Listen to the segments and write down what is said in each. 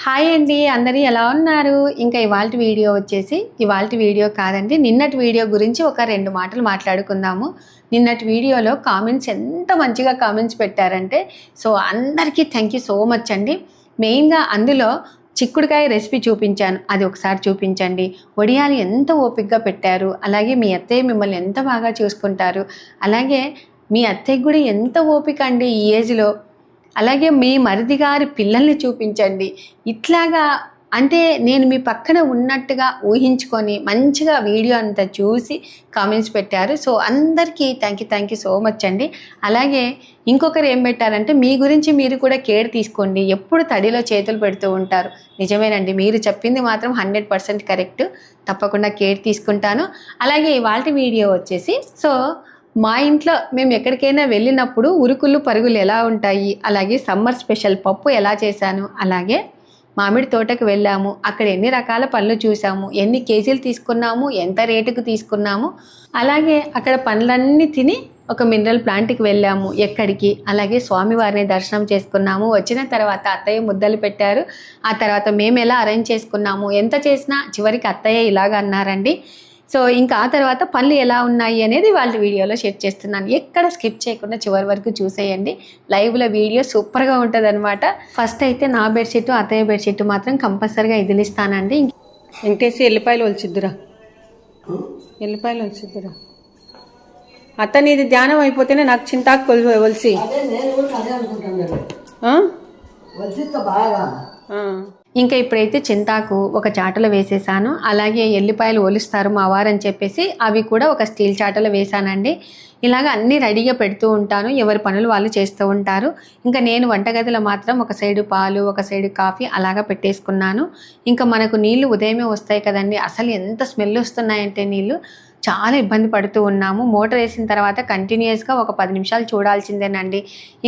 Hi అండి, అందరూ ఎలా ఉన్నారు? ఇంకా ఇవాల్టి వీడియో వచ్చేసి ఇవాల్టి వీడియో కాదండి, నిన్నటి వీడియో గురించి ఒక 2 మాటలు మాట్లాడుకుందాము. నిన్నటి వీడియోలో కామెంట్స్ ఎంత మంచిగా కామెంట్స్ పెట్టారంటే, సో అందరికీ థ్యాంక్ యూ సో మచ్ అండి. మెయిన్గా అందులో చిక్కుడుకాయ రెసిపీ చూపించాను, అది ఒకసారి చూపించండి. వడియాలు ఎంత ఓపికగా పెట్టారు, అలాగే మీ అత్తయ్య మిమ్మల్ని ఎంత బాగా చూసుకుంటారు, అలాగే మీ అత్తయ్యకి కూడా ఎంత ఓపిక అండి ఈ ఏజ్లో, అలాగే మీ మరిది గారి పిల్లల్ని చూపించండి. ఇట్లాగా అంటే నేను మీ పక్కన ఉన్నట్టుగా ఊహించుకొని మంచిగా వీడియో అంతా చూసి కామెంట్స్ పెట్టారు. సో అందరికీ థ్యాంక్ యూ సో మచ్ అండి. అలాగే ఇంకొకరు ఏం పెట్టారంటే, మీ గురించి మీరు కూడా కేర్ తీసుకోండి, ఎప్పుడు తడిలో చేతులు పెడుతూ ఉంటారు. నిజమేనండి, మీరు చెప్పింది మాత్రం 100% కరెక్ట్. తప్పకుండా కేర్ తీసుకుంటాను. అలాగే ఇవాల్టి వీడియో వచ్చేసి, సో మా ఇంట్లో మేము ఎక్కడికైనా వెళ్ళినప్పుడు ఉరుకులు పరుగులు ఎలా ఉంటాయి, అలాగే సమ్మర్ స్పెషల్ పప్పు ఎలా చేశాను, అలాగే మామిడి తోటకు వెళ్ళాము, అక్కడ ఎన్ని రకాల పళ్ళు చూసాము, ఎన్ని కేజీలు తీసుకున్నాము, ఎంత రేటుకు తీసుకున్నాము, అలాగే అక్కడ పండ్లన్నీ తిని ఒక మినరల్ ప్లాంట్కి వెళ్ళాము ఎక్కడికి, అలాగే స్వామివారిని దర్శనం చేసుకున్నాము. వచ్చిన తర్వాత అత్తయ్య ముద్దలు పెట్టారు. ఆ తర్వాత మేము ఎలా అరేంజ్ చేసుకున్నాము, ఎంత చేసినా చివరికి అత్తయ్య ఇలాగ అన్నారండి. సో ఇంకా ఆ తర్వాత పళ్ళు ఎలా ఉన్నాయి అనేది వాళ్ళ వీడియోలో షేర్ చేస్తున్నాను. ఎక్కడ స్కిప్ చేయకుండా చివరి వరకు చూసేయండి. లైవ్లో వీడియో సూపర్గా ఉంటుంది అనమాట. ఫస్ట్ అయితే నా బెడ్షీట్, అత్తయ్య బెడ్షీట్ మాత్రం కంపల్సరీగా ఇదిలిస్తానండి. వెంకటేశ్వర ఎల్లిపాయలు ఒలిచిద్దురా, ఎల్లిపాయలు ఒలిచిద్దురా. అత్త నీది ధ్యానం అయిపోతేనే నాకు చింతాకు ఒలిసి ఇంకా ఇప్పుడైతే చింతాకు ఒక చాటలో వేసేసాను. అలాగే ఎల్లిపాయలు ఒలుస్తారు మా వారని చెప్పేసి అవి కూడా ఒక స్టీల్ చాటలో వేసానండి. ఇలాగ అన్నీ రెడీగా పెడుతూ ఉంటాను, ఎవరి పనులు వాళ్ళు చేస్తూ ఉంటారు. ఇంకా నేను వంటగదిలో మాత్రం ఒక సైడు పాలు, ఒక సైడు కాఫీ అలాగా పెట్టేసుకున్నాను. ఇంకా మనకు నీళ్లు ఉదయమే వస్తాయి కదండి, అసలు ఎంత స్మెల్ వస్తున్నాయంటే నీళ్ళు చాలా ఇబ్బంది పడుతూ ఉన్నాము. మోటార్ వేసిన తర్వాత కంటిన్యూస్గా ఒక 10 నిమిషాలు చూడాల్సిందేనండి.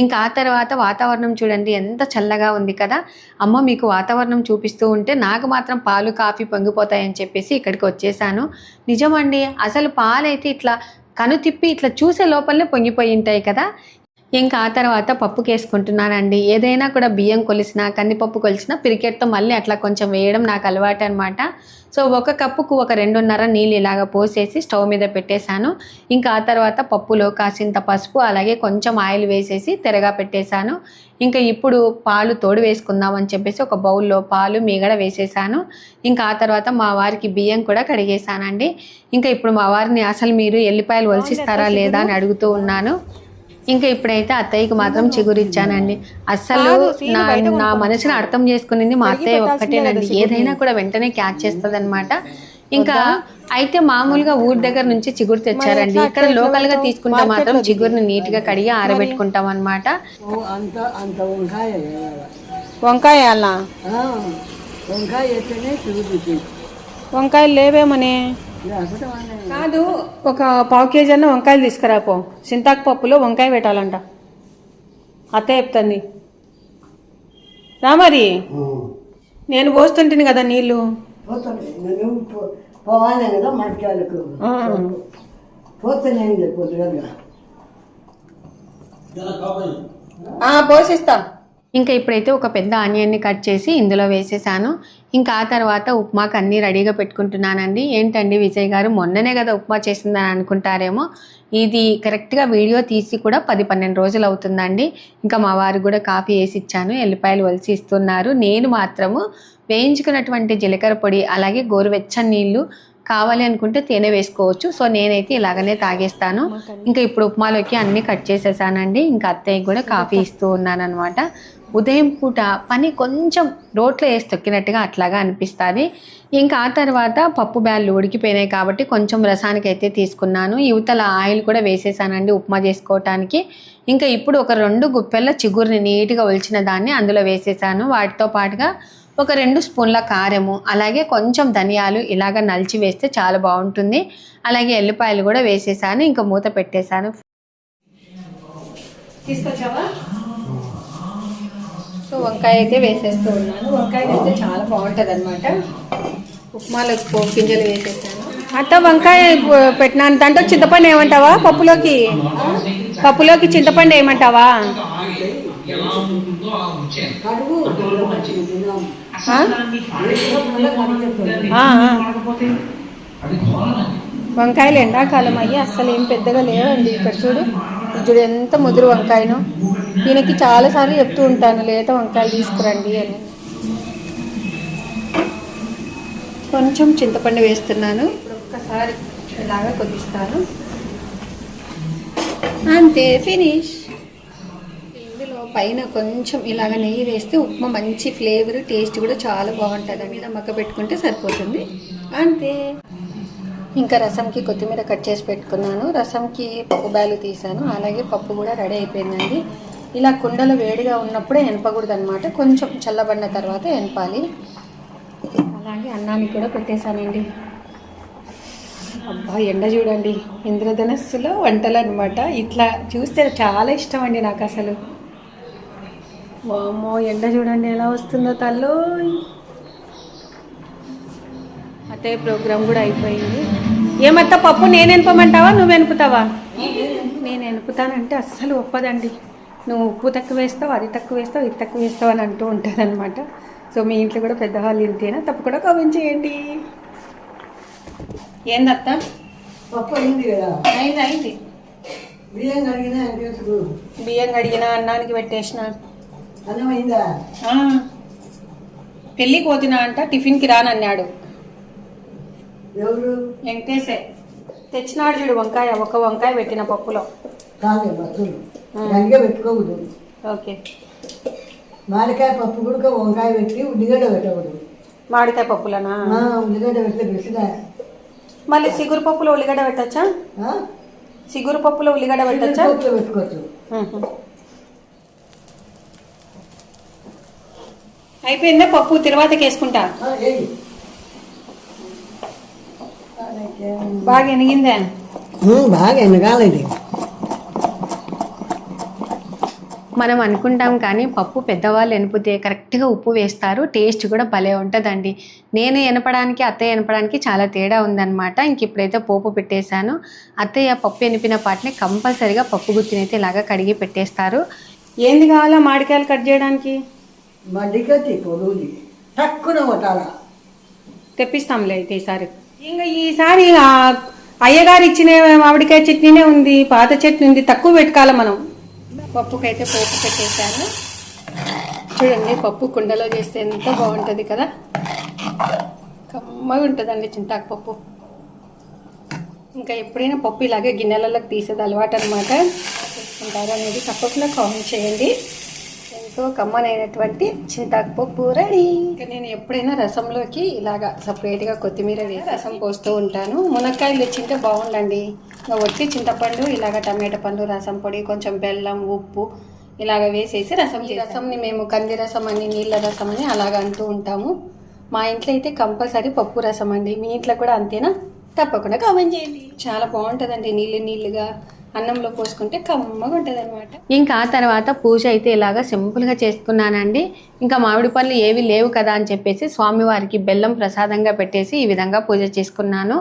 ఇంకా ఆ తర్వాత వాతావరణం చూడండి ఎంత చల్లగా ఉంది కదా. అమ్మ మీకు వాతావరణం చూపిస్తూ ఉంటే నాకు మాత్రం పాలు కాఫీ పొంగిపోతాయని చెప్పేసి ఇక్కడికి వచ్చేసాను. నిజమండి, అసలు పాలైతే ఇట్లా కను తిప్పి ఇట్లా చూసే లోపలనే పొంగిపోయి ఉంటాయి కదా. ఇంకా ఆ తర్వాత పప్పుకి వేసుకుంటున్నానండి. ఏదైనా కూడా బియ్యం కొలిసినా, కందిపప్పు కొలిసినా పిరికెట్తో మళ్ళీ అట్లా కొంచెం వేయడం నాకు అలవాటు అనమాట. సో ఒక కప్పుకు ఒక 2.5 నీళ్ళు ఇలాగ పోసేసి స్టవ్ మీద పెట్టేశాను. ఇంకా ఆ తర్వాత పప్పులో కాసింత పసుపు అలాగే కొంచెం ఆయిల్ వేసేసి తెరగా పెట్టేశాను. ఇంకా ఇప్పుడు పాలు తోడు వేసుకుందామని చెప్పేసి ఒక బౌల్లో పాలు మీగడ వేసేసాను. ఇంకా ఆ తర్వాత మా వారికి బియ్యం కూడా కడిగేశానండి. ఇంకా ఇప్పుడు మా వారిని అసలు మీరు ఎల్లిపాయలు ఒలిచిస్తారా లేదా అని అడుగుతూ ఉన్నాను. ఇంకా ఇప్పుడైతే అత్తయ్యకి మాత్రం చిగురిచ్చానండి. అస్సలు నా మనసుని అర్థం చేసుకునింది మా అత్తయ్య ఒక్కటేనండి. ఏదైనా కూడా వెంటనే క్యాచ్ చేస్తుంది అనమాట. ఇంకా అయితే మామూలుగా ఊరి దగ్గర నుంచి చిగురు తెచ్చారండి. ఇక్కడ లోకల్గా తీసుకుంటే మాత్రం చిగురుని నీట్గా కడిగి ఆరబెట్టుకుంటాం అనమాట. వంకాయ అలా వంకాయలు లేవేమనే కాదు, ఒక 1/4 కేజీ అన్న వంకాయలు తీసుకురాపో. చింతాకు పప్పులో వంకాయ పెట్టాలంట, అత్తయ్య చెప్తుంది. రా మరి, నేను పోస్తుంటుంది కదా నీళ్ళు. పోసిస్తా. ఇంకా ఇప్పుడైతే ఒక పెద్ద ఆనియన్ని కట్ చేసి ఇందులో వేసేసాను. ఇంకా ఆ తర్వాత ఉప్మాకి అన్నీ రెడీగా పెట్టుకుంటున్నానండి. ఏంటండి విజయ్ గారు మొన్ననే కదా ఉప్మా చేసిందని అనుకుంటారేమో, ఇది కరెక్ట్గా వీడియో తీసి కూడా 10-12 రోజులు అవుతుందండి. ఇంకా మా వారు కూడా కాఫీ వేసి ఇచ్చాను, ఎల్లిపాయలు ఒలిసి ఇస్తున్నారు. నేను మాత్రము వేయించుకున్నటువంటి జీలకర్ర పొడి అలాగే గోరువెచ్చని నీళ్ళు, కావాలి అనుకుంటే తేనె వేసుకోవచ్చు. సో నేనైతే ఇలాగనే తాగేస్తాను. ఇంకా ఇప్పుడు ఉప్మాలోకి అన్నీ కట్ చేసేసానండి. ఇంకా అత్తయ్యకి కూడా కాఫీ ఇస్తూ ఉన్నాను అనమాట. ఉదయం పూట పని కొంచెం రోట్లో వేసి తొక్కినట్టుగా అట్లాగా అనిపిస్తుంది. ఇంకా ఆ తర్వాత పప్పు బ్యాళ్ళు ఉడికిపోయినాయి కాబట్టి కొంచెం రసానికి అయితే తీసుకున్నాను. యువతల ఆయిల్ కూడా వేసేసానండి ఉప్మా చేసుకోవటానికి. ఇంకా ఇప్పుడు ఒక 2 గుప్పెళ్ళ చిగురుని నీట్గా ఒలిచిన దాన్ని అందులో వేసేసాను. వాటితో పాటుగా ఒక 2 స్పూన్ల కారము అలాగే కొంచెం ధనియాలు ఇలాగ నలిచి వేస్తే చాలా బాగుంటుంది. అలాగే ఎల్లిపాయలు కూడా వేసేసాను. ఇంకా మూత పెట్టేశాను. తీసుకొచ్చావా? సో వంకాయ అయితే వేసేస్తూ ఉన్నాను. వంకాయ అయితే చాలా బాగుంటుంది అనమాట. ఉప్మాలో పోపు గింజలు వేసేసాను. అత్త వంకాయ పెట్టినాను, దాంట్లో చింతపండు ఏమంటావా? పప్పులోకి చింతపండు ఏమంటావా? వంకాయలు ఎండాకాలం అయ్యి అస్సలు ఏం పెద్దగా లేవండి. ఇక్కడ చూడు, చూడు ఎంత ముదురు వంకాయను. ఈయనకి చాలాసార్లు చెప్తూ ఉంటాను లేత వంకాయలు తీసుకురండి అని. కొంచెం చింతపండు వేస్తున్నాను. ఒక్కసారి ఇలాగా కొద్దిస్తాను, అంతే, ఫినిష్. ఇందులో పైన కొంచెం ఇలాగ నెయ్యి వేస్తే ఉప్మా మంచి ఫ్లేవర్, టేస్ట్ కూడా చాలా బాగుంటుంది. మీద మక్క పెట్టుకుంటే సరిపోతుంది, అంతే. ఇంకా రసంకి కొత్తిమీర కట్ చేసి పెట్టుకున్నాను. రసంకి పప్పు బ్యాలు తీసాను, అలాగే పప్పు కూడా రెడీ అయిపోయిందండి. ఇలా కుండలో వేడిగా ఉన్నప్పుడే ఎనపకూడదు అనమాట, కొంచెం చల్లబడిన తర్వాత ఎనపాలి. అలాగే అన్నానికి కూడా పెట్టేశానండి. అబ్బా ఎండ చూడండి, ఇంద్రధనస్సులో వంటలు అనమాట. ఇట్లా చూస్తే చాలా ఇష్టం అండి నాకు అసలు. వామ్మో ఎండ చూడండి ఎలా వస్తుందో తల్లో. అదే ప్రోగ్రామ్ కూడా అయిపోయింది. ఏమత్తా పప్పు నేను ఎనపమంటావా నువ్వు ఎనుపుతావా? నేను ఎనుపుతానంటే అస్సలు ఒప్పదండి. నువ్వు ఉప్పు తక్కువ వేస్తావు, అది తక్కువ వేస్తావు, ఇది తక్కువ వేస్తావు అని అంటూ ఉంటారనమాట. సో మీ ఇంట్లో కూడా పెద్దవాళ్ళు ఇంతేనా? తప్పకుండా కామెంట్ చేయండి. ఏందత్తా? పప్పు అయింది కదా? అయింది అయింది. బియ్యం కడిగిన, అన్నానికి పెట్టేసిన. అన్నం అయిందా? పెళ్ళికి పోతున్నా అంట, టిఫిన్కి రానన్నాడు. ఎవరు? వెంకటేశే తెచ్చినాడు చూడు వంకాయ. ఒక వంకాయ పెట్టిన పప్పులో. కాదు బస్సులు గడిగా పెట్టుకోకూడదు. ఓకే. మామిడికాయ పప్పు కూడా వంకాయ పెట్టి ఉల్లిగడ్డ పెట్టకూడదు. మామిడికాయ పప్పులనా? ఉల్లిగడ్డ పెడితే బెస్ట్గా. మళ్ళీ సిగురు పప్పులో ఉల్లిగడ్డ పెట్టచ్చా? సిగురు పప్పులో ఉల్లిగడ్డ పెట్టచ్చా? పెట్టుకోవచ్చు. అయిపోయిందా పప్పు? తిరువాతకి వేసుకుంటా. బాగా ఎనిగిందా? బాగా ఎనగాలండి. మనం అనుకుంటాం కానీ పప్పు పెద్దవాళ్ళు ఎనిపితే కరెక్ట్గా ఉప్పు వేస్తారు, టేస్ట్ కూడా భలే ఉంటుందండి. నేను ఎనపడానికి అత్తయ్య ఎనపడానికి చాలా తేడా ఉందన్నమాట. ఇంక ఇప్పుడైతే పోపు పెట్టేశాను. అత్తయ్య పప్పు ఎనిపిన పాటని కంపల్సరీగా పప్పు గుత్తినైతే ఇలాగా కడిగి పెట్టేస్తారు. ఏంది కావాలా మామిడికాయలు కట్ చేయడానికి? మడ్డికత్తి పొడుగుది తక్కువ కొట్టాలా. తెప్పిస్తాంలే అయితే ఈసారి. ఇంకా ఈసారి అయ్యగారు ఇచ్చిన మామిడికాయ చట్నీనే ఉంది, పాత చట్నీ ఉంది, తక్కువ పెట్టుకోవాలి మనం. పప్పుకైతే పోపు పెట్టేశాను. చూడండి పప్పు కుండలో చేస్తే ఎంత బాగుంటుంది కదా, కమ్మగా ఉంటుందండి చింతాకు పప్పు. ఇంకా ఎప్పుడైనా పప్పు ఇలాగే గిన్నెలలోకి తీసేది అలవాటు అనమాట. చేసుకుంటారు అనేది తప్పకుండా కామెంట్ చేయండి. ఎంతో కమ్మనైనటువంటి చింతాకు పప్పు రెడీ. ఇంకా నేను ఎప్పుడైనా రసంలోకి ఇలాగా సపరేట్గా కొత్తిమీర వేసి రసం పోస్తూ ఉంటాను. మునక్కాయలు తెచ్చింటే బాగుండండి. వచ్చి చింతపండు, ఇలాగ టమాటా పండు, రసం పొడి, కొంచెం బెల్లం, ఉప్పు ఇలాగ వేసేసి రసం. ఈ రసంని మేము కంది రసం అని, నీళ్ళ రసం అని అలాగ అంటూ ఉంటాము. మా ఇంట్లో అయితే కంపల్సరీ పప్పు రసం అండి. మీ ఇంట్లో కూడా అంతేనా? తప్పకుండా కామెంట్ చేయండి. చాలా బాగుంటుందండి, నీళ్ళు నీళ్ళుగా అన్నంలో పోసుకుంటే కమ్మగా ఉంటుంది అనమాట. ఇంకా ఆ తర్వాత పూజ అయితే ఇలాగా సింపుల్గా చేసుకున్నానండి. ఇంకా మామిడి పళ్ళు ఏవి లేవు కదా అని చెప్పేసి స్వామివారికి బెల్లం ప్రసాదంగా పెట్టేసి ఈ విధంగా పూజ చేసుకున్నాను.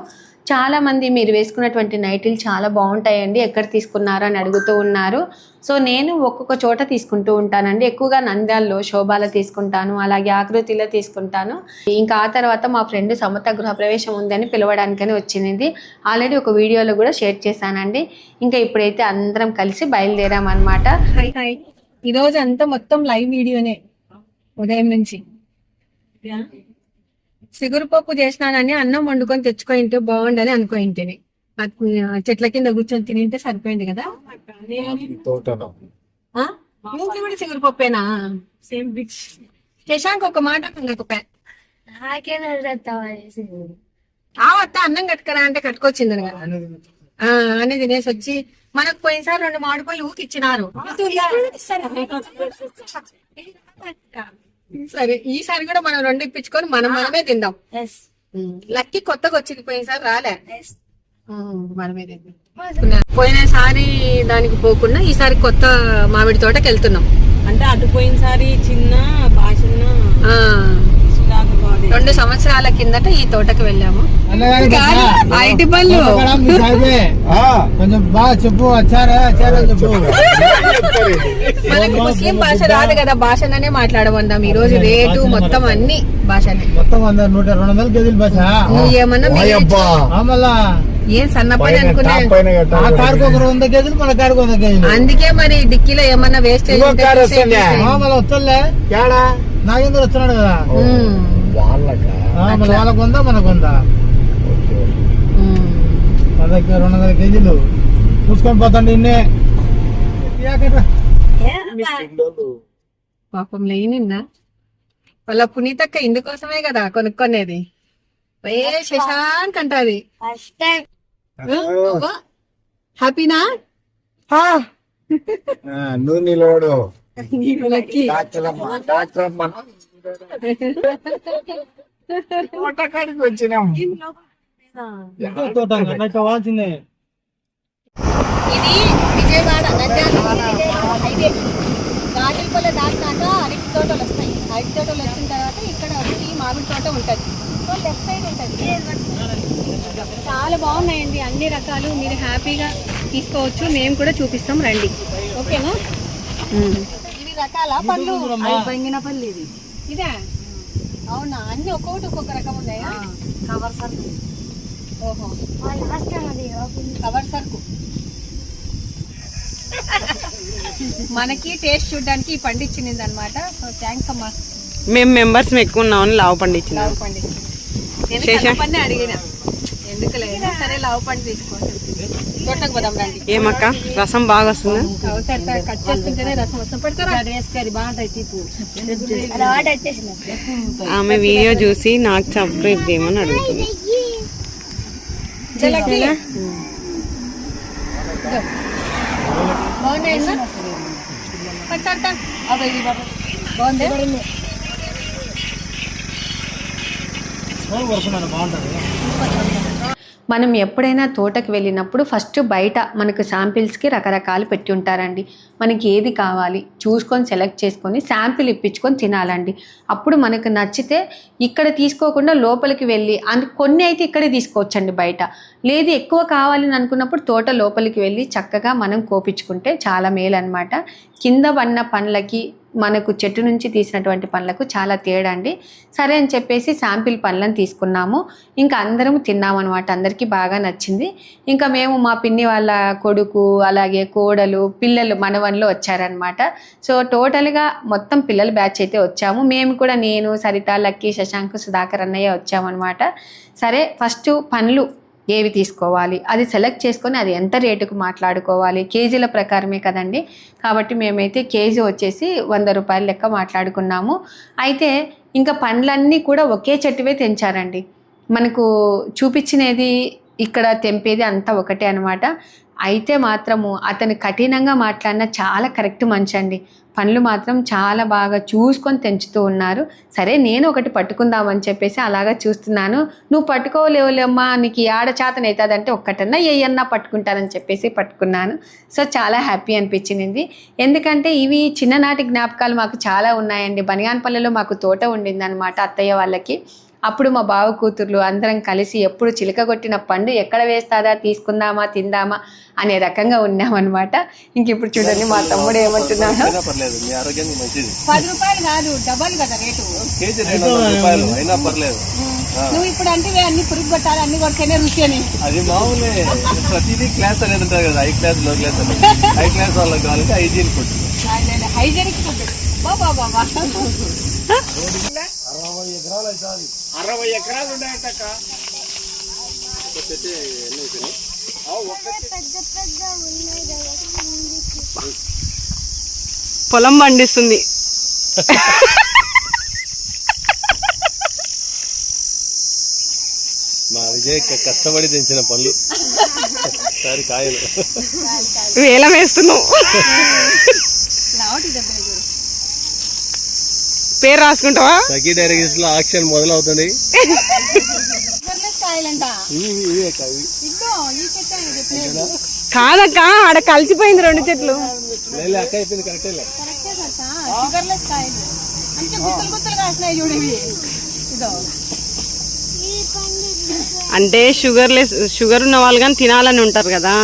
చాలామంది మీరు వేసుకున్నటువంటి నైటీలు చాలా బాగుంటాయండి, ఎక్కడ తీసుకున్నారు అని అడుగుతూ ఉన్నారు. సో నేను ఒక్కొక్క చోట తీసుకుంటూ ఉంటానండి. ఎక్కువగా నంద్యాలలో శోభాలో తీసుకుంటాను, అలాగే ఆకృతిలో తీసుకుంటాను. ఇంకా ఆ తర్వాత మా ఫ్రెండ్ సమత గృహప్రవేశం ఉందని పిలవడానికని వచ్చింది. ఆల్రెడీ ఒక వీడియోలో కూడా షేర్ చేశానండి. ఇంకా ఇప్పుడైతే అందరం కలిసి బయలుదేరామన్నమాట. ఈరోజు అంతా మొత్తం లైవ్ వీడియోనే ఉదయం నుంచి. సిగురుపప్పు చేసినానని అన్నం వండుకొని తెచ్చుకోయింటే బాగుండని అనుకోయింటిని. చెట్ల కింద కూర్చొని తినింటే సరిపోయింది కదా. కూడా సిగురుపప్పేనా? Same bitch. శశాంక్ ఒక మాట ఆవత్త అన్నం కట్టుకరా అంటే కట్టుకొచ్చిందని కదా అని తినేసి వచ్చి మనకు పోయినసారి 2 మామిడిపళ్ళు ఊకిచ్చినారు. సరే ఈసారి కూడా మనం 2 ఇప్పించుకొని మనమే తిందాం. లక్కీ కొత్తగా వచ్చింది, పోయినసారి రాలే. మనమే తిందాం. పోయినసారి దానికి పోకుండా ఈసారి కొత్త మామిడి తోటకి వెళ్తున్నాం. అంటే అటు పోయినసారి చిన్న బాగా చిన్న 2 2 సంవత్సరాల కిందట ఈ తోటకు వెళ్ళాము. కాదు, అరటి పళ్ళు కొంచెం బాగా చెప్పు. వచ్చారా చెప్పు. మనకు ముస్లిం భాష రాదు కదా, భాషనే మాట్లాడమందాం ఈ రోజు. రేటు మొత్తం అన్ని భాషనే. మొత్తం 100-200 కేజీలు భాష. నువ్వు ఏమన్నా ఏం సన్న పని అనుకున్నా. ఆ కారుకు ఒక 100 కేజీలు, మన కారుకు 100 కేజీలు. అందుకే మరి డిక్కీలో ఏమన్నా వేస్టేజ్ వస్తలే ఏడా నాగేంద్ర వస్తున్నాడు కదా, వాళ్ళకు ఉందా మనకు ఉందా. 200 కేజీలు చూసుకొని పోతాండి. ఇన్నే పాపం లేనిన్నా వాళ్ళ పునీతక్క ఇందుకోసమే కదా కొనుక్కునేది. శశాంక్ అంటది. హ్యాపీనా? నువ్వు నిలవడు కాడికి వచ్చినాం. కావాల్సిందే. ఇది విజయవాడ గాజులపల్లె దాటినాక అరటి తోటలు వస్తాయి. అరటి తోటలు వచ్చిన తర్వాత ఇక్కడ వచ్చి మామిడి తోట ఉంటుంది. సో లెఫ్ట్ సైడ్ ఉంటుంది. చాలా బాగున్నాయండి అన్ని రకాలు. మీరు హ్యాపీగా తీసుకోవచ్చు. మేము కూడా చూపిస్తాం, రండి. ఓకేనా? ఇవి రకాల పళ్ళు. బంగినపల్లి ఇది. ఇదే? అవునా? అన్ని ఒక్కొక్కటి ఒక్కొక్క రకం ఉన్నాయా? కవర్ సరుకు. ఓహో, కవర్ సరుకు. మనకి టేస్ట్ చూడడానికి ఈ పండు ఇచ్చింది అనమాట. సో థ్యాంక్స్ అమ్మా. మేము మెంబర్స్ ఎక్కువ ఉన్నామని లావు పండు ఇచ్చింది. లావు పండు నేను పన్నే అడిగిన, ఎందుకు లేదు. సరే లావు పండు తీసుకోండి. తోటకు పోదాం రండి. ఏమక్క రసం బాగా వస్తుందా? కట్ చేస్తుంటేనే రసం వస్తుంది. పట్టుకోరా, వేసుకరి బాగుంటాయి. తీపు ఆమె వీడియో చూసి నాకు సబ్స్క్రైబ్ చేయమని అడుగుతుంది. బాగున్నాయన్నా? పట్టాడతా బాగుంది. మనం ఎప్పుడైనా తోటకి వెళ్ళినప్పుడు ఫస్ట్ బయట మనకు శాంపిల్స్కి రకరకాలు పెట్టి ఉంటారండి. మనకి ఏది కావాలి చూసుకొని సెలెక్ట్ చేసుకొని శాంపిల్ ఇప్పించుకొని తినాలండి. అప్పుడు మనకు నచ్చితే ఇక్కడ తీసుకోకుండా లోపలికి వెళ్ళి కొన్ని అయితే ఇక్కడే తీసుకోవచ్చండి. బయట లేదు ఎక్కువ కావాలని అనుకున్నప్పుడు తోట లోపలికి వెళ్ళి చక్కగా మనం కోపించుకుంటే చాలా మేలు అనమాట. కింద పడిన పండ్లకి మనకు చెట్టు నుంచి తీసినటువంటి పండ్లకు చాలా తేడా అండి. సరే అని చెప్పేసి శాంపిల్ పండ్లను తీసుకున్నాము. ఇంకా అందరం తిన్నామన్నమాట. అందరికీ బాగా నచ్చింది. ఇంకా మేము మా పిన్ని వాళ్ళ కొడుకు అలాగే కోడలు పిల్లలు మనవన్లో వచ్చారనమాట. సో టోటల్గా మొత్తం పిల్లల బ్యాచ్ అయితే వచ్చాము. మేము కూడా నేను సరిత లక్కీ శశాంక్ సుధాకర్ అన్నయ్య వచ్చామన్నమాట. సరే ఫస్ట్ పండ్లు ఏవి తీసుకోవాలి అది సెలెక్ట్ చేసుకొని అది ఎంత రేటుకు మాట్లాడుకోవాలి. కేజీల ప్రకారమే కదండి. కాబట్టి మేమైతే కేజీ వచ్చేసి 100 రూపాయల లెక్క మాట్లాడుకున్నాము. అయితే ఇంకా పండ్లన్నీ కూడా ఒకే చెట్టువే తెంచారండి. మనకు చూపించినది ఇక్కడ తెంపేది అంతా ఒకటే అనమాట. అయితే మాత్రము అతను కఠినంగా మాట్లాడిన చాలా కరెక్ట్ మనిషి అండి. పండ్లు మాత్రం చాలా బాగా చూసుకొని తెంచుతూ ఉన్నారు. సరే నేను ఒకటి పట్టుకుందామని చెప్పేసి అలాగా చూస్తున్నాను. నువ్వు పట్టుకోలేవులేమ్మా, నీకు ఆడ చేతన అవుతుందంటే ఒక్కటన్నా ఏయన్నా పట్టుకుంటానని చెప్పేసి పట్టుకున్నాను. సో చాలా హ్యాపీ అనిపించింది. ఎందుకంటే ఇవి చిన్ననాటి జ్ఞాపకాలు మాకు చాలా ఉన్నాయండి. బనియాన్పల్లెలో మాకు తోట ఉండిందనమాట అత్తయ్య వాళ్ళకి. అప్పుడు మా బావ కూతుర్లు అందరం కలిసి ఎప్పుడు చిలక కొట్టిన పండు ఎక్కడ వేస్తాదా తీసుకుందామా తిందామా అనే రకంగా ఉన్నామన్నమాట. ఇంక ఇప్పుడు చూడండి మా తమ్ముడు ఏమంటున్నాడు. 10 రూపాయలు కాదు, డబల్ కదా రేటు. నువ్వు ఇప్పుడు అంటే అన్ని పురుగు కొట్టాలి, అన్ని కొడితేనే రుచి అని. అది మామూలే, ప్రతిదీ క్లాస్ అనేది ఉంటుంది కదా. హై క్లాస్ లో క్లాస్ అని. హై క్లాస్ వాళ్ళకి కావాలంటే హైజీనిక్ ఫుడ్. హైజీనిక్ ఫుడ్ బాబా బాబా. 60 ఎకరాలు ఉన్నాయట. పొలం పండిస్తుంది. మా విజయ్ కష్టపడి తెంచిన పళ్ళు సారి కాయలు వేలం వేస్తున్నావు. పేరు రాసుకుంటావా? సఖీ డైరెక్ట్ లో ఆక్షన్ మొదలవుతుంది. కాదక్క ఆడ కలిసిపోయింది 2 చెట్లు. అక్క అయిపోయింది కరెక్టే. అంటే షుగర్ ఉన్న వాళ్ళు కానీ తినాలని ఉంటారు కదా.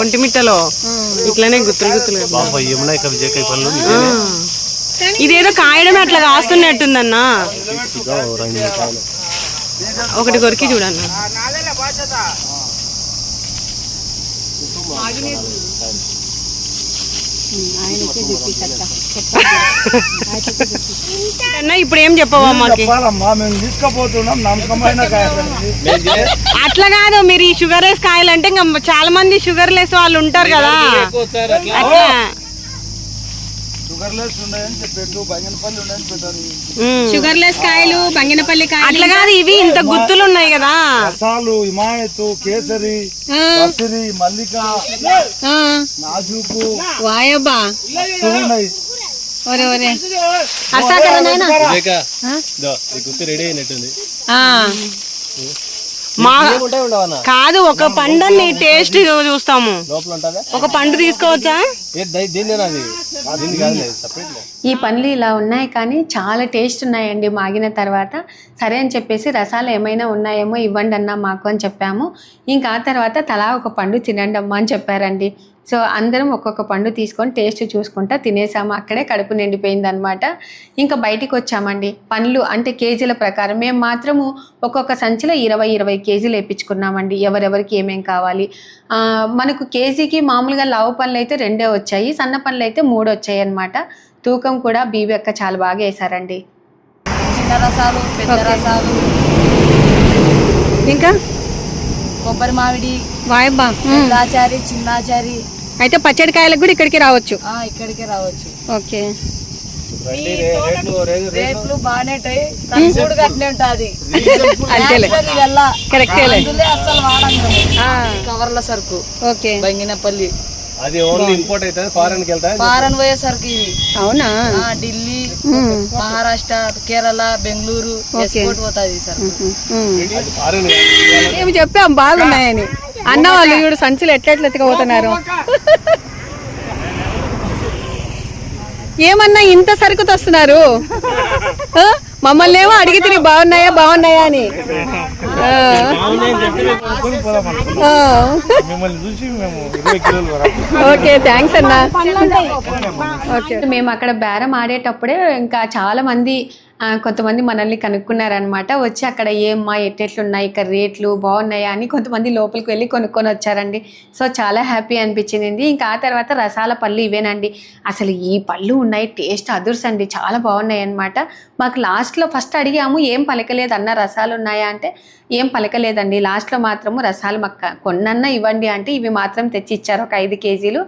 ఒంటిమిట్టలో ఇట్లానే గుత్తులు ఇదేదో కాయడమే అట్లా కాస్తున్నట్టుందన్నా. ఒకటి కొరికి చూడన్న. అన్నా ఇప్పుడు ఏం చెప్పవా మాకు? అట్లా కాదు, మీరు ఈ షుగర్ లెస్ కాయలు అంటే ఇంకా చాలా మంది షుగర్ లెస్ వాళ్ళు ఉంటారు కదా. అట్లా షుగర్ లెస్ కాయలు, బంగినపల్లి కాయలు అట్లా కాదు, ఇవి ఇంత గుత్తులు ఉన్నాయి కదా. హిమాయత్, కేసరి, మల్లిక, నాజూకు, వాయబ్బా ఒరే ఒరే రెడీ అయినట్టుంది. కాదు, ఒక పండుని టేస్ట్ చూస్తాము. ఒక పండు తీసుకోవచ్చా? ఈ పండ్లు ఇలా ఉన్నాయి కానీ చాలా టేస్ట్ ఉన్నాయండి మాగిన తర్వాత. సరే అని చెప్పేసి రసాలు ఏమైనా ఉన్నాయేమో ఇవ్వండి అన్నా మాకు అని చెప్పాము. ఇంకా ఆ తర్వాత తలా ఒక పండు తినండి అమ్మా అని చెప్పారండి. సో అందరం ఒక్కొక్క పండు తీసుకొని టేస్ట్ చూసుకుంటా తినేసాము. అక్కడే కడుపు నిండిపోయింది అనమాట. ఇంకా బయటికి వచ్చామండి. పండ్లు అంటే కేజీల ప్రకారం మేము మాత్రము ఒక్కొక్క సంచిలో 20 కేజీలు వేయించుకున్నామండి. ఎవరెవరికి ఏమేం కావాలి. మనకు కేజీకి మామూలుగా లావు పండ్లు అయితే 2 వచ్చాయి, సన్న పండ్లు అయితే 3 వచ్చాయి అనమాట. తూకం కూడా బీబీ అక్క చాలా బాగా వేశారండి. చిన్న రసాలు, పెద్ద రసాలు, ఇంకా కొబ్బరి మామిడి, వాయబ్బా పెద్దాచారి, చిన్నాచారి. అయితే పచ్చడికాయలకు కూడా ఇక్కడికి రావచ్చు. ఇక్కడికే రావచ్చు. ఓకే, రేట్లు బాగానే ఉంటాయి. కూడా అట్లే ఉంటుంది. అసలు వాడండి కవర్ల సరుకు. ఓకే, బంగినపల్లి అది ఓన్లీ ఇంపోర్ట్ అయితే ఫారెన్ కి వెళ్తాయి. ఫారెన్ పోయే సరుకు ఇవి. అవునా? ఢిల్లీ, మహారాష్ట్ర, కేరళ, బెంగళూరు ఎక్స్పోర్ట్ పోతుంది సరుకు. మేము చెప్పాం బాగున్నాయని. అన్న వాళ్ళు ఇప్పుడు సంచులు ఎట్లా ఎత్తుకపోతున్నారు. ఏమన్నా ఇంత సరుకు తెస్తున్నారు? మమ్మల్ని ఏమో అడిగితే బాగున్నాయా అని. ఓకే, థ్యాంక్స్ అన్నా. ఓకే, మేము అక్కడ బేరం ఆడేటప్పుడే ఇంకా చాలా మంది కొంతమంది మనల్ని కనుక్కున్నారనమాట. వచ్చి అక్కడ ఏమ్మా ఎట్లెట్లున్నాయి ఇక్కడ రేట్లు బాగున్నాయా అని కొంతమంది లోపలికి వెళ్ళి కొనుక్కొని వచ్చారండి. సో చాలా హ్యాపీ అనిపించింది. ఇంకా ఆ తర్వాత రసాల పళ్ళు ఇవేనండి. అసలు ఈ పళ్ళు ఉన్నాయి, టేస్ట్ అదుర్స్ అండి, చాలా బాగున్నాయి అనమాట. మాకు లాస్ట్లో ఫస్ట్ అడిగాము ఏం పలకలేదు అన్న రసాలు ఉన్నాయా అంటే ఏం పలకలేదండి. లాస్ట్లో మాత్రము రసాలు మాకు కొన్నన్నా ఇవ్వండి అంటే ఇవి మాత్రం తెచ్చి ఇచ్చారు, ఒక 5 కేజీలు.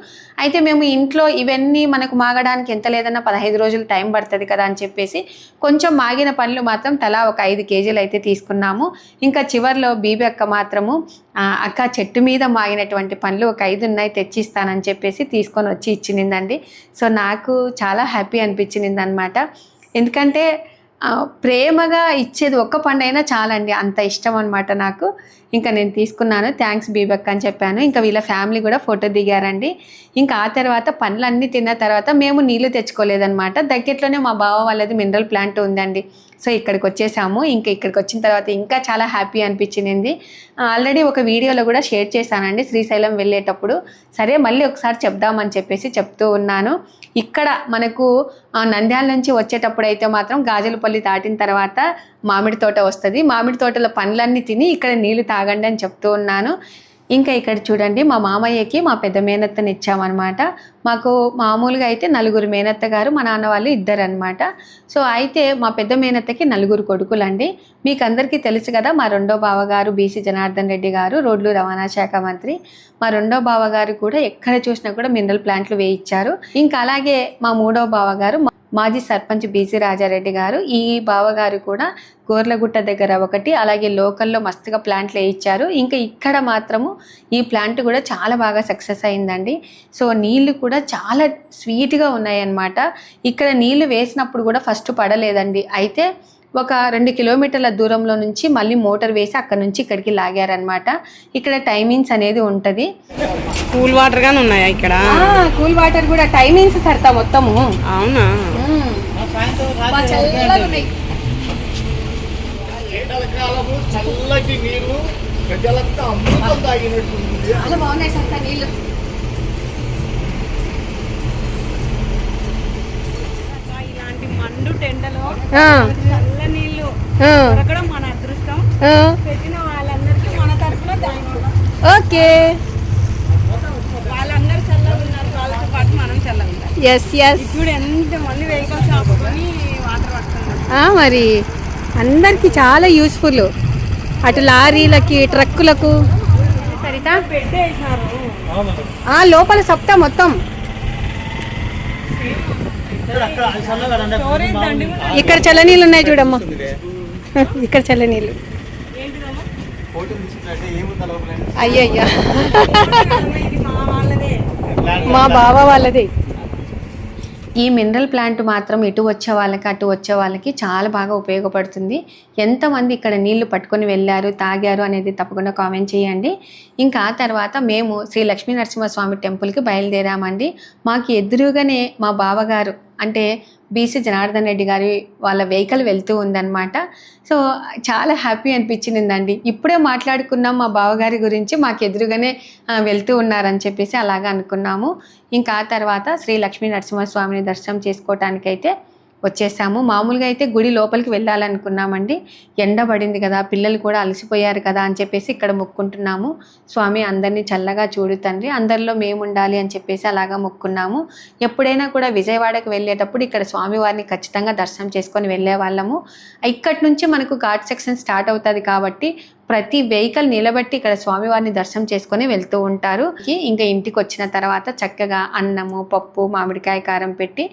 అయితే మేము ఇంట్లో ఇవన్నీ మనకు మాగడానికి ఎంత లేదన్నా 15 రోజులు టైం పడుతుంది కదా అని చెప్పేసి కొంచెం మాగిన పండ్లు మాత్రం తలా ఒక 5 కేజీలు అయితే తీసుకున్నాము. ఇంకా చివర్లో బీబీ అక్క మాత్రము అక్క చెట్టు మీద మాగినటువంటి పండ్లు ఒక 5 ఉన్నాయి తెచ్చిస్తానని చెప్పేసి తీసుకొని వచ్చి ఇచ్చిందండి. సో నాకు చాలా హ్యాపీ అనిపించింది అనమాట. ఎందుకంటే ప్రేమగా ఇచ్చేది ఒక్క పండు అయినా చాలండి, అంత ఇష్టం అనమాట నాకు. ఇంకా నేను తీసుకున్నాను, థ్యాంక్స్ బీబక్క అని చెప్పాను. ఇంకా వీళ్ళ ఫ్యామిలీ కూడా ఫోటో దిగారండి. ఇంకా ఆ తర్వాత పండ్లన్నీ తిన్న తర్వాత మేము నీళ్లు తెచ్చుకోలేదన్నమాట. దగ్గరలోనే మా బావ వాళ్ళది మినరల్ ప్లాంట్ ఉందండి. సో ఇక్కడికి వచ్చేసాము. ఇంకా ఇక్కడికి వచ్చిన తర్వాత ఇంకా చాలా హ్యాపీ అనిపించింది. ఆల్రెడీ ఒక వీడియోలో కూడా షేర్ చేశానండి శ్రీశైలం వెళ్ళేటప్పుడు. సరే మళ్ళీ ఒకసారి చెప్దామని చెప్పేసి చెప్తూ ఉన్నాను. ఇక్కడ మనకు నంద్యాల నుంచి వచ్చేటప్పుడు అయితే మాత్రం గాజులపల్లి దాటిన తర్వాత మామిడి తోట వస్తుంది. మామిడి తోటలో పండ్లన్నీ తిని ఇక్కడ నీళ్లు తాగండి అని చెప్తూ ఉన్నాను. ఇంకా ఇక్కడ చూడండి మా మామయ్యకి మా పెద్ద మేనత్తని ఇచ్చామన్నమాట. మాకు మామూలుగా అయితే 4 మేనత్త గారు, మా నాన్న వాళ్ళు 2 అనమాట. సో అయితే మా పెద్ద మేనత్తకి 4 కొడుకులండి. మీకు అందరికీ తెలుసు కదా, మా రెండో బావగారు బీసీ జనార్దన్ రెడ్డి గారు రోడ్లు రవాణా శాఖ మంత్రి. మా రెండో బావగారు కూడా ఎక్కడ చూసినా కూడా మినరల్ ప్లాంట్లు వేయించారు. ఇంకా అలాగే మా మూడో బావగారు మాజీ సర్పంచ్ బీసీ రాజారెడ్డి గారు. ఈ బావగారు కూడా గోర్లగుట్ట దగ్గర ఒకటి, అలాగే లోకల్లో మస్తుగా ప్లాంట్లు వేయించారు. ఇంకా ఇక్కడ మాత్రము ఈ ప్లాంట్ కూడా చాలా బాగా సక్సెస్ అయిందండి. సో నీళ్లు కూడా చాలా స్వీట్గా ఉన్నాయన్నమాట. ఇక్కడ నీళ్లు వేసినప్పుడు కూడా ఫస్ట్ పడలేదండి. అయితే ఒక 2 కిలోమీటర్ల దూరంలో నుంచి మళ్ళీ మోటార్ వేసి అక్కడ నుంచి ఇక్కడికి లాగారనమాట. ఇక్కడ టైమింగ్స్ అనేది ఉంటుంది. కూల్ వాటర్ గానే ఉన్నాయా ఇక్కడ? కూల్ వాటర్ కూడా టైమింగ్స్ సరితా మొత్తము. అవునా? చల్లటి నీరు ప్రజలంతా అమృతం తాగినట్టుంది. చాలా బాగున్నాయి సరితా నీళ్ళు. ఇలాంటి మండు టెండలో చల్ల నీళ్ళు దొరకడం మన అదృష్టం. పెట్టిన వాళ్ళందరికీ మన తరఫున ఓకే, వాళ్ళందరూ చల్లగా ఉన్నారు, వాళ్ళతో పాటు మనం చల్లగా ఉంటాం. ఇప్పుడు ఎంత మంది వెహికల్స్ ఆపుకొని వాటర్ పడుతున్నారు. మరి అందరికి చాలా యూస్ఫుల్, అటు లారీలకి ట్రక్కులకు. సరితా లోపల సప్తా మొత్తం ఇక్కడ చల్లనీళ్ళు ఉన్నాయి చూడమ్మా. ఇక్కడ చల్లనీళ్ళు. అయ్యయ్యా మా బావ వాళ్ళది. ఈ మినరల్ ప్లాంట్ మాత్రం ఇటు వచ్చే వాళ్ళకి అటు వచ్చే వాళ్ళకి చాలా బాగా ఉపయోగపడుతుంది. ఎంతమంది ఇక్కడ నీళ్లు పట్టుకొని వెళ్ళారు, తాగారు అనేది తప్పకుండా కామెంట్ చేయండి. ఇంకా ఆ తర్వాత మేము శ్రీ లక్ష్మీ నరసింహస్వామి టెంపుల్కి బయలుదేరామండి. మాకు ఎదురుగానే మా బావగారు అంటే బీసీ జనార్దన్ రెడ్డి గారి వాళ్ళ వెహికల్ వెళ్తూ ఉందన్నమాట. సో చాలా హ్యాపీ అనిపించిందండి. ఇప్పుడే మాట్లాడుకున్నాం మా బావగారి గురించి, మాకు ఎదురుగానే వెళ్తూ ఉన్నారని చెప్పేసి అలాగా అనుకున్నాము. ఇంకా ఆ తర్వాత శ్రీ లక్ష్మీ నరసింహస్వామిని దర్శనం చేసుకోవటానికైతే వచ్చేసాము. మామూలుగా అయితే గుడి లోపలికి వెళ్ళాలనుకున్నామండి. ఎండ పడింది కదా, పిల్లలు కూడా అలసిపోయారు కదా అని చెప్పేసి ఇక్కడ మొక్కుంటున్నాము. స్వామి అందరినీ చల్లగా చూడు తండ్రి, అందరిలో మేము ఉండాలి అని చెప్పేసి అలాగా మొక్కున్నాము. ఎప్పుడైనా కూడా విజయవాడకి వెళ్ళేటప్పుడు ఇక్కడ స్వామివారిని ఖచ్చితంగా దర్శనం చేసుకొని వెళ్ళే వాళ్ళము. ఇక్కడి నుంచి మనకు ఘాట్ సెక్షన్ స్టార్ట్ అవుతుంది కాబట్టి ప్రతి వెహికల్ నిలబెట్టి ఇక్కడ స్వామివారిని దర్శనం చేసుకొని వెళ్తూ ఉంటారు. ఇంకా ఇంటికి వచ్చిన తర్వాత చక్కగా అన్నము, పప్పు, మామిడికాయ కారం పెట్టి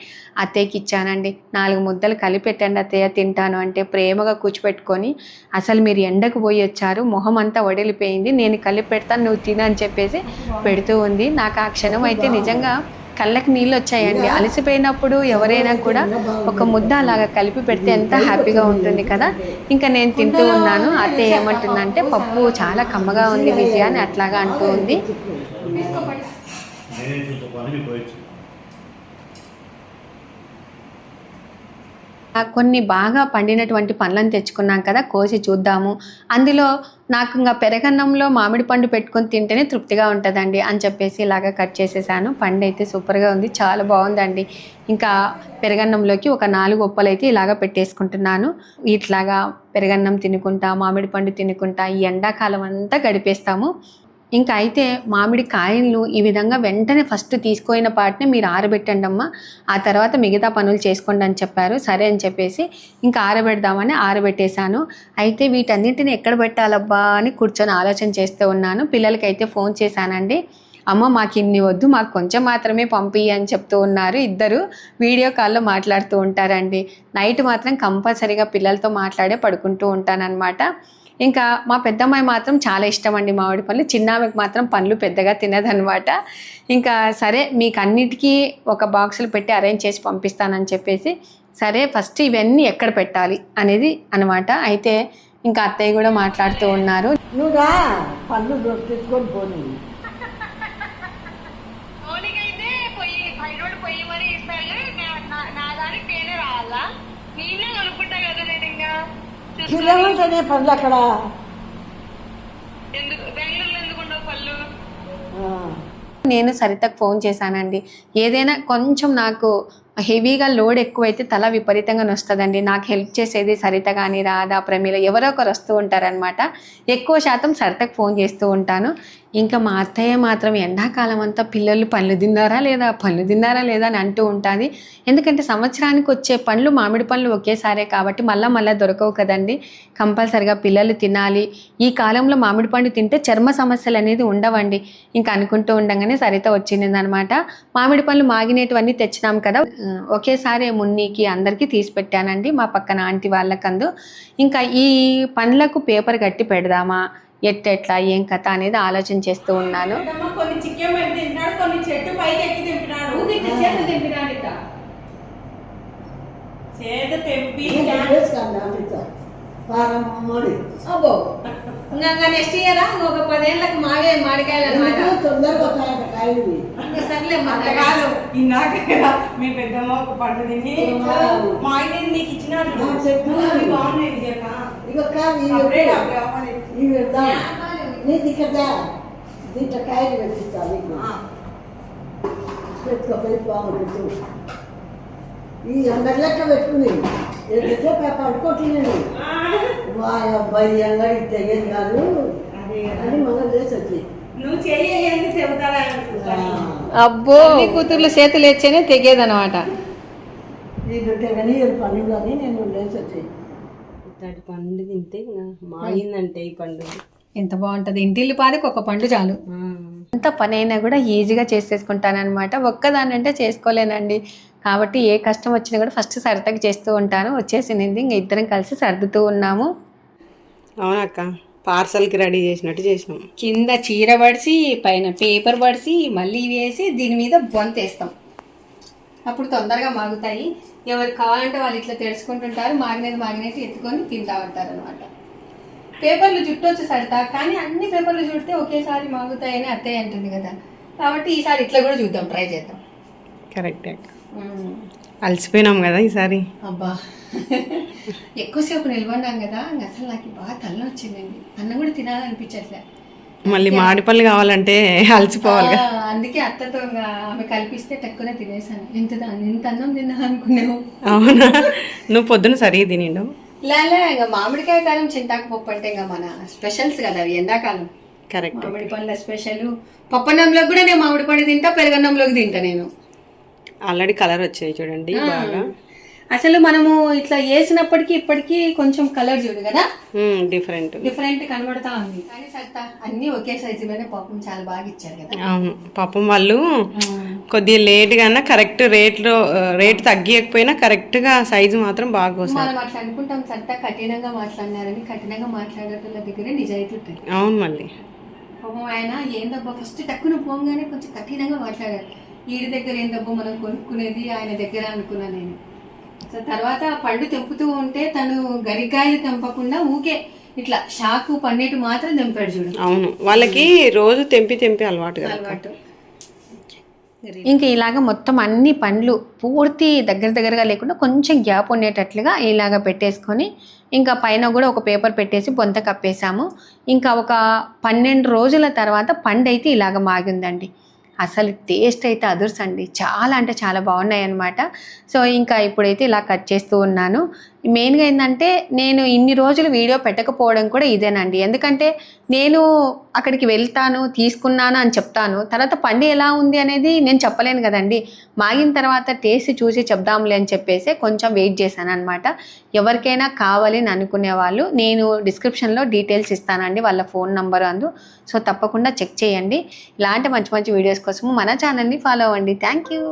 అత్తయ్యకి ఇచ్చానండి. 4 ముద్దలు కలిపెట్టండి అత్తయ్య తింటాను అంటే ప్రేమగా కూర్చోపెట్టుకొని, అసలు మీరు ఎండకు పోయి వచ్చారు, మొహం అంతా వడిలిపోయింది, నేను కలిపి పెడతాను నువ్వు తిను అని చెప్పేసి పెడుతూ ఉంది. నాకు ఆ క్షణం అయితే నిజంగా కళ్ళకి నీళ్ళు వచ్చాయండి. అలసిపోయినప్పుడు ఎవరైనా కూడా ఒక ముద్ద అలాగా కలిపి పెడితే ఎంత హ్యాపీగా ఉంటుంది కదా. ఇంకా నేను తింటూ ఉన్నాను. అత్తయ్య ఏమంటుందంటే పప్పు చాలా కమ్మగా ఉంది విజయ అని అట్లాగా అంటూ ఉంది. కొన్ని బాగా పండినటువంటి పండ్లను తెచ్చుకున్నాం కదా, కోసి చూద్దాము. అందులో నాకు ఇంకా పెరగన్నంలో మామిడి పండు పెట్టుకొని తింటేనే తృప్తిగా ఉంటుందండి అని చెప్పేసి ఇలాగా కట్ చేసేసాను. పండు అయితే సూపర్గా ఉంది, చాలా బాగుందండి. ఇంకా పెరగన్నంలోకి ఒక 4 ఉప్పలు అయితే ఇలాగా పెట్టేసుకుంటున్నాను. ఇట్లాగా పెరగన్నం తినుకుంటా, మామిడి పండు తినుకుంటా ఈ ఎండాకాలం అంతా గడిపేస్తాము. ఇంకా అయితే మామిడి కాయలను ఈ విధంగా వెంటనే ఫస్ట్ తీసుకున్న పాటనే మీరు ఆరబెట్టండి అమ్మ, ఆ తర్వాత మిగతా పనులు చేసుకోండి అని చెప్పారు. సరే అని చెప్పేసి ఇంకా ఆరబెడదామని ఆరబెట్టేశాను. అయితే వీటన్నిటిని ఎక్కడ పెట్టాలబ్బా అని కూర్చొని ఆలోచన చేస్తూ ఉన్నాను. పిల్లలకైతే ఫోన్ చేశానండి. అమ్మ మాకు ఇన్ని వద్దు, మాకు కొంచెం మాత్రమే పంపి అని చెప్తూ ఉన్నారు. ఇద్దరు వీడియో కాల్లో మాట్లాడుతూ ఉంటారండి. నైట్ మాత్రం కంపల్సరీగా పిల్లలతో మాట్లాడే పడుకుంటూ ఉంటానన్నమాట. ఇంకా మా పెద్దమ్మాయి మాత్రం చాలా ఇష్టం అండి మామిడి పళ్ళు, చిన్నామెకి మాత్రం పండ్లు పెద్దగా తినదనమాట. ఇంకా సరే మీకు అన్నిటికీ ఒక బాక్సులు పెట్టి అరేంజ్ చేసి పంపిస్తానని చెప్పేసి సరే ఫస్ట్ ఇవన్నీ ఎక్కడ పెట్టాలి అనేది అనమాట. అయితే ఇంకా అత్తయ్య కూడా మాట్లాడుతూ ఉన్నారు. నువ్వు రా పళ్ళు తీసుకొని పోనీ. కిలోమీటర్నే పళ్ళు అక్కడ. నేను సరితకు ఫోన్ చేశానండి. ఏదైనా కొంచెం నాకు హెవీగా లోడ్ ఎక్కువైతే తల విపరీతంగా నొస్తుందండి. నాకు హెల్ప్ చేసేది సరిత కానీ రాధా, ప్రమీల ఎవరో ఒకరు వస్తూ ఉంటారనమాట. ఎక్కువ శాతం సరితకు ఫోన్ చేస్తూ ఉంటాను. ఇంకా మా అత్తయ్య మాత్రం ఎండాకాలం అంతా పిల్లలు పళ్ళు తిన్నారా లేదా అని అంటూ ఉంటుంది. ఎందుకంటే సంవత్సరానికి వచ్చే పండ్లు మామిడి పండ్లు ఒకేసారే కాబట్టి మళ్ళీ దొరకవు కదండి. కంపల్సరిగా పిల్లలు తినాలి. ఈ కాలంలో మామిడి పండు తింటే చర్మ సమస్యలు అనేది ఉండవండి. ఇంకా అనుకుంటూ ఉండగానే సరిత వచ్చిందనమాట. మామిడి పండ్లు మాగినేటివన్నీ తెచ్చినాం కదా, ఒకేసారి మున్నీకి అందరికీ తీసి పెట్టానండి, మా పక్కన ఆంటీ వాళ్ళకందు. ఇంకా ఈ పండ్లకు పేపర్ కట్టి పెడదామా, ఎట్లా ఏం కథ అనేది ఆలోచన చేస్తూ ఉన్నాను. కొన్ని చికెన్ పెట్టి తింటున్నాడు, కొన్ని చెట్టు పైకి ఎక్కి తింటున్నాడు. చేత తెంపి పారమ్మడి అబ్బో ఇంకా నెక్స్ట్ ఇయర్ ఒక 10 ఏళ్ళకి మావే మామిడికాయలు అనమాట. తొందరగా కాయలు సర్లే కాదు ఇందాక మీ పెద్దమ్మ ఒక పంట తిని మా ఆయన నీకు ఇచ్చినాడు బాగున్నాయి విజయక్క. ఇక ఇవి పెడదాం నీకు ఇక్కడ దీంట్లో కాయలు పెట్టిస్తా నీకు పెట్టుకోపోయి బాగుంటుంది. ఈ అంగడి లెక్క పెట్టుకుని ఎందుకే పడుకోవట్లేదు మా అబ్బాయి అంగడి తెగేది కాదు అని మనం చేసి వచ్చి నువ్వు చెయ్యి చెబుతారా అబ్బో కూతుర్లు చేతులు వచ్చేనే తెగేదనమాట. వీళ్ళు తెగని పండుగ అని నేను లేచి వచ్చాయి. ఇట్లాంటి పండు తింటే మాయిందంటే ఈ పండు ఎంత బాగుంటుంది. ఇంటిల్లి పాదికి ఒక పండు చాలు. ఎంత పని అయినా కూడా ఈజీగా చేసేసుకుంటానమాట. ఒక్కదానంటే చేసుకోలేనండి. కాబట్టి ఏ కష్టం వచ్చినా కూడా ఫస్ట్ సరదాగా చేస్తూ ఉంటాను. వచ్చేసింది ఇంకా ఇద్దరం కలిసి సర్దుతూ ఉన్నాము. అవునక్క పార్సల్కి రెడీ చేసినట్టు చేసినాం. కింద చీర పడిసి పైన పేపర్ పడిసి మళ్ళీ వేసి దీని మీద బొంతేస్తాం. అప్పుడు తొందరగా మాగుతాయి. ఎవరికి కావాలంటే వాళ్ళు ఇట్లా తెలుసుకుంటుంటారు. మాగినట్టు ఎత్తుకొని తింటా ఉంటారు అనమాట. పేపర్లు చుట్టొచ్చు సరితా, కానీ అన్ని పేపర్లు చుడితే ఒకేసారి మాగుతాయని అత్తయ్య అంటుంది కదా. కాబట్టి ఈసారి ఇట్లా కూడా చూద్దాం, ట్రై చేద్దాం. కరెక్ట్ అక్క. అలసిపోయినాం కదా ఈసారి. అబ్బా ఎక్కువసేపు నిలబడినాం కదా, అసలు నాకు బాగా తలనొచ్చిందండి. అన్నం కూడా తినాలనిపించట్లే. మళ్ళీ మామిడిపళ్ళు కావాలంటే అలసిపోవాలి కదా. అందుకే అత్తతో ఆమె కల్పిస్తే టక్కునే తినేసాను. ఎంత అన్నం తిన్నా అనుకున్నావు. అవునా, నువ్వు పొద్దున సరిగా తినిండు. లేలే ఇంకా మామిడికాయ కాలం చింతాకు పప్పు అంటే ఇంకా మన స్పెషల్స్ కదా అవి, ఎండాకాలం. కరెక్ట్. మామిడి పండ్ల స్పెషల్. పప్పన్నంలోకి కూడా నేను మామిడి పండు తింటా, పెరుగన్నంలోకి తింటా నేను. ఆల్రెడీ కలర్ వచ్చాయి చూడండి బాగా. అసలు మనము ఇట్లా వేసినప్పటికీ ఇప్పటికీ కొంచెం కలర్ చూడు కదా, డిఫరెంట్ కనబడతా ఉంది. కానీ సత్తా అన్ని ఒకే సైజులోనే పాపం చాలా బాగా ఇచ్చారు కదా. అవును, పాపం వాళ్ళు కొద్దిగా లేట్ గానా కరెక్ట్ రేట్ తగ్గియకపోయినా కరెక్ట్ గా సైజు మాత్రం బాగా వస్తుంది. మనం అట్లా అనుకుంటాం సత్తా కఠినంగా మాట్లాడినారని. కఠినంగా మాట్లాడేటోళ్ళ దగ్గర నిజాయితీ ఉంటుంది. అవును, మళ్ళీ పాపం ఆయన ఏందబ్బా ఫస్ట్ టక్కున పోగానే కొంచెం కఠినంగా మాట్లాడారు. వీడి దగ్గర ఏందబ్బో మనం కొనుక్కునేది ఆయన దగ్గర అనుకున్నా నేను. సో తర్వాత పండు తెంపుతూ ఉంటే తను గరికాయలు తెంపకుండా ఊకే ఇట్లా షాకు పన్నీటు మాత్రం తెంపాడు చూడు. అవును, వాళ్ళకి రోజు తెంపి అలవాటు. ఇంకా ఇలాగ మొత్తం అన్ని పండ్లు పూర్తి దగ్గరగా లేకుండా కొంచెం గ్యాప్ ఉండేటట్లుగా ఇలాగ పెట్టేసుకొని ఇంకా పైన కూడా ఒక పేపర్ పెట్టేసి బొంత కప్పేసాము. ఇంకా ఒక 12 రోజుల తర్వాత పండు అయితే ఇలాగ మాగిందండి. అసలు టేస్ట్ అయితే అదుర్సండి, చాలా అంటే చాలా బాగున్నాయి అన్నమాట. సో ఇంకా ఇప్పుడైతే ఇలా కట్ చేస్తూ ఉన్నాను. మెయిన్గా ఏంటంటే నేను ఇన్ని రోజులు వీడియో పెట్టకపోవడం కూడా ఇదేనండి. ఎందుకంటే నేను అక్కడికి వెళ్తాను, తీసుకున్నాను అని చెప్తాను, తర్వాత పండు ఎలా ఉంది అనేది నేను చెప్పలేను కదండి. మాగిన తర్వాత టేస్ట్ చూసి చెప్దాంలే అని చెప్పేసి కొంచెం వెయిట్ చేశాను అనమాట. ఎవరికైనా కావాలి అని అనుకునే వాళ్ళు నేను డిస్క్రిప్షన్లో డీటెయిల్స్ ఇస్తానండి, వాళ్ళ ఫోన్ నంబర్ అందు. సో తప్పకుండా చెక్ చేయండి. ఇలాంటి మంచి వీడియోస్ కోసం మన ఛానల్ని ఫాలో అవ్వండి. Thank you.